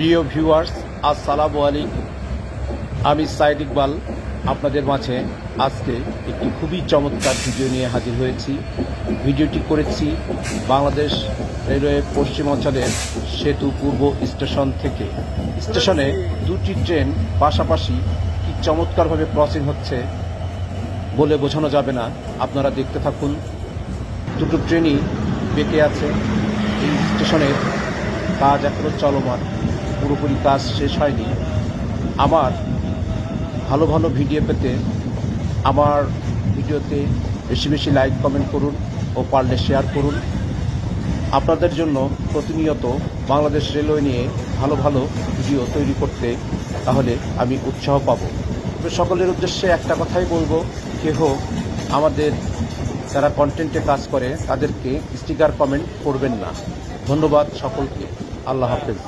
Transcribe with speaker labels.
Speaker 1: প্রিয় ভিউয়ার্স, আসসালামু আলাইকুম। আমি সাইদ ইকবাল আপনাদের মাঝে আজকে একটি খুবই চমৎকার ভিডিও নিয়ে হাজির হয়েছি। ভিডিওটি করেছি বাংলাদেশ রেলওয়ে পশ্চিমাঞ্চলের সেতু পূর্ব স্টেশন থেকে। স্টেশনে দুটি ট্রেন পাশাপাশি কি চমৎকারভাবে ক্রসিং হচ্ছে বলে বোঝানো যাবে না, আপনারা দেখতে থাকুন। দুটো ট্রেনই বেঁকে আছে। এই স্টেশনের কাজ এখনও চলমান, পুরোপুরি কাজ শেষ হয়নি। আমার ভালো ভালো ভিডিও পেতে আমার ভিডিওতে বেশি বেশি লাইক কমেন্ট করুন ও পারলে শেয়ার করুন। আপনাদের জন্য প্রতিনিয়ত বাংলাদেশ রেলওয়ে নিয়ে ভালো ভালো ভিডিও তৈরি করতে তাহলে আমি উৎসাহ পাব। তবে সকলের উদ্দেশ্যে একটা কথাই বলবো, কেহ আমাদের যারা কন্টেন্টে কাজ করে তাদেরকে স্টিকার কমেন্ট করবেন না। ধন্যবাদ সকলকে। আল্লাহ হাফেজ।